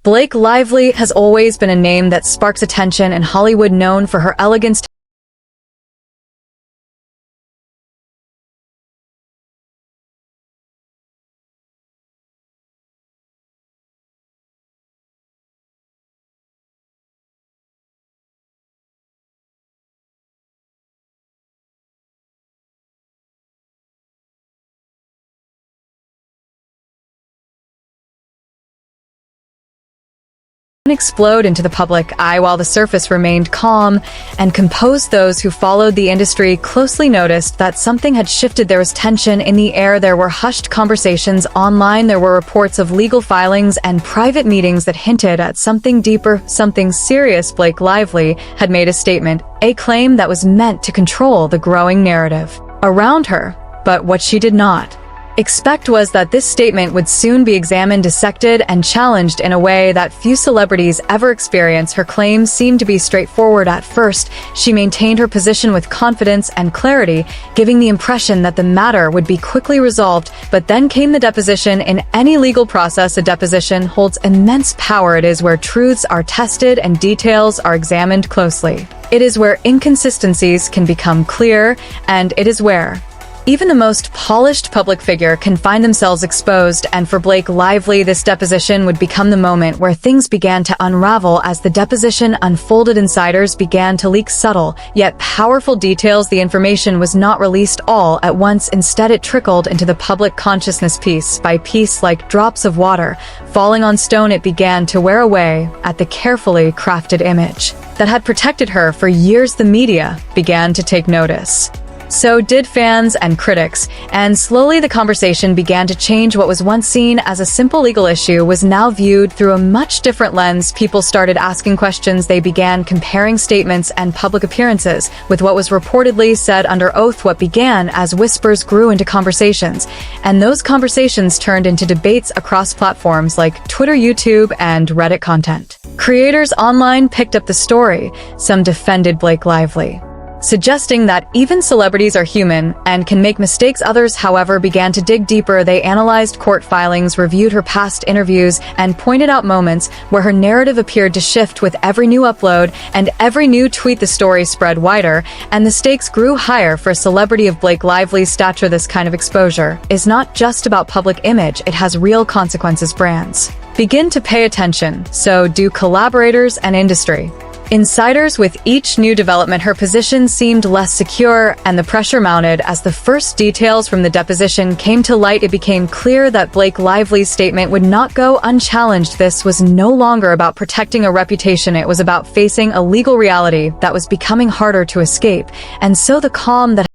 Blake Lively has always been a name that sparks attention in Hollywood, known for her elegance, explode into the public eye while the surface remained calm and composed. Those who followed the industry closely noticed that something had shifted. There was tension in the air. There were hushed conversations online. There were reports of legal filings and private meetings that hinted at something deeper, something serious. Blake Lively had made a statement, a claim that was meant to control the growing narrative around her. But what she did not expect was that this statement would soon be examined, dissected, and challenged in a way that few celebrities ever experience. Her claims seemed to be straightforward at first. She maintained her position with confidence and clarity, giving the impression that the matter would be quickly resolved. But then came the deposition. In any legal process, a deposition holds immense power. It is where truths are tested and details are examined closely. It is where inconsistencies can become clear, and it is where even the most polished public figure can find themselves exposed. And for Blake Lively, this deposition would become the moment where things began to unravel. As the deposition unfolded, insiders began to leak subtle yet powerful details. The information was not released all at once. Instead, it trickled into the public consciousness piece by piece, like drops of water falling on stone. It began to wear away at the carefully crafted image that had protected her for years. The media began to take notice. So did fans and critics, and slowly the conversation began to change. What was once seen as a simple legal issue was now viewed through a much different lens. People started asking questions. They began comparing statements and public appearances with what was reportedly said under oath. What began as whispers grew into conversations, and those conversations turned into debates across platforms like Twitter, YouTube, and Reddit. Content creators online picked up the story. Some defended Blake Lively, suggesting that even celebrities are human and can make mistakes. Others, however, began to dig deeper. They analyzed court filings, reviewed her past interviews, and pointed out moments where her narrative appeared to shift with every new upload and every new tweet. The story spread wider, and the stakes grew higher for a celebrity of Blake Lively's stature. This kind of exposure is not just about public image, it has real consequences. Brands begin to pay attention, so do collaborators and industry insiders. With each new development, her position seemed less secure, and the pressure mounted. As the first details from the deposition came to light, it became clear that Blake Lively's statement would not go unchallenged. This was no longer about protecting a reputation. It was about facing a legal reality that was becoming harder to escape. And so the calm that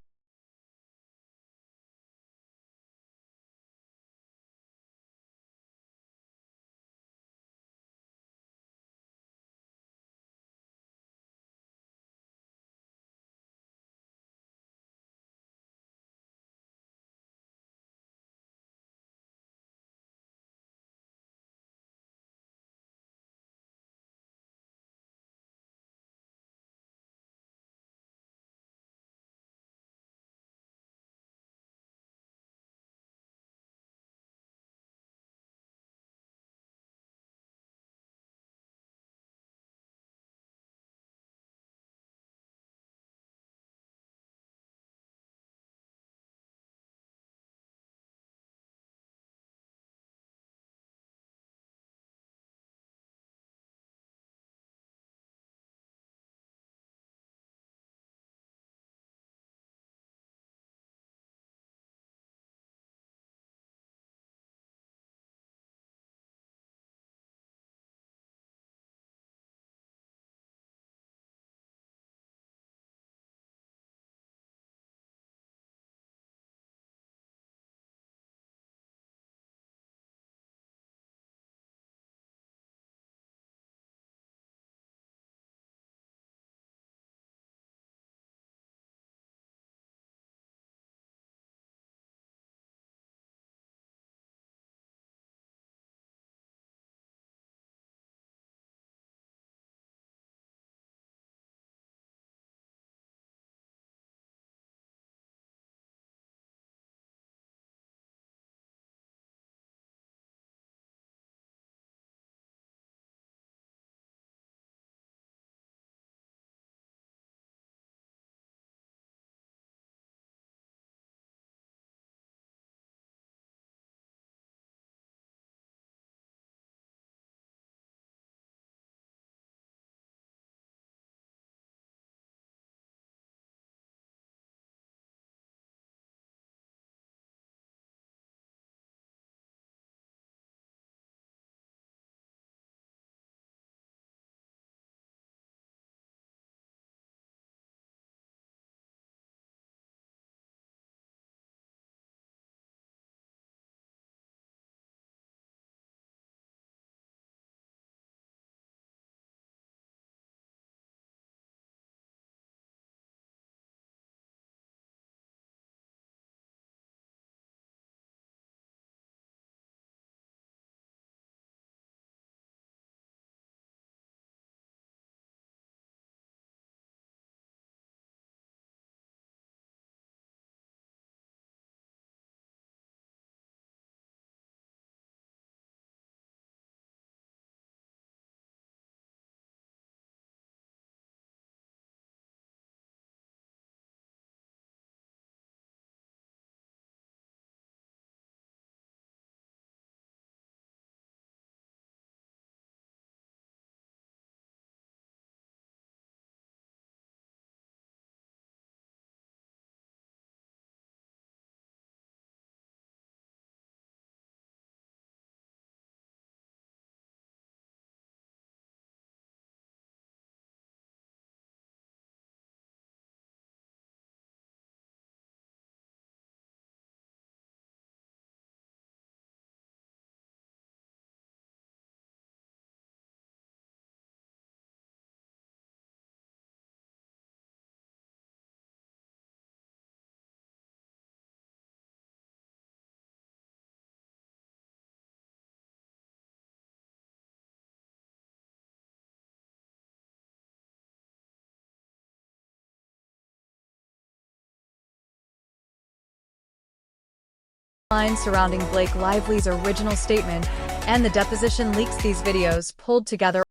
lines surrounding Blake Lively's original statement, and the deposition leaks these videos pulled together.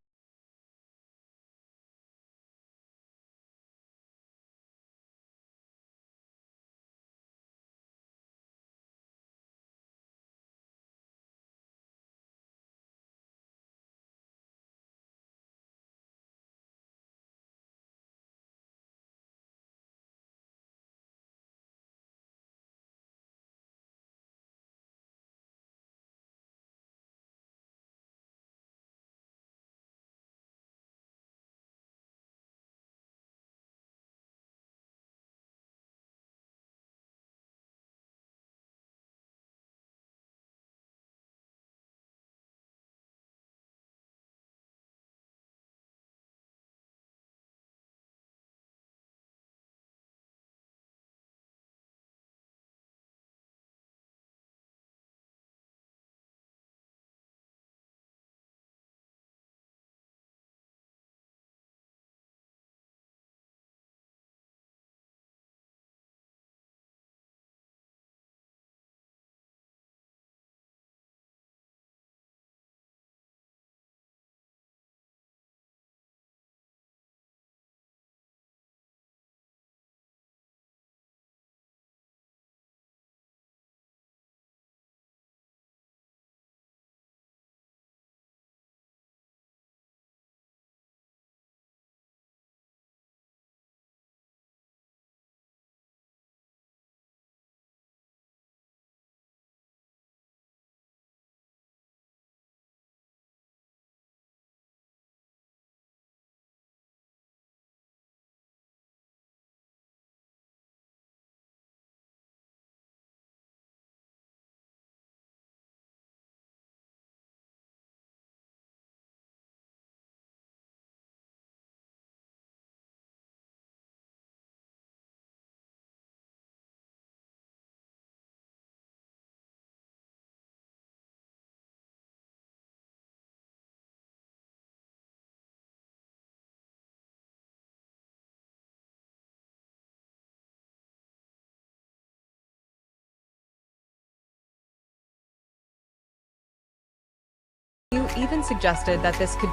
You even suggested that this could be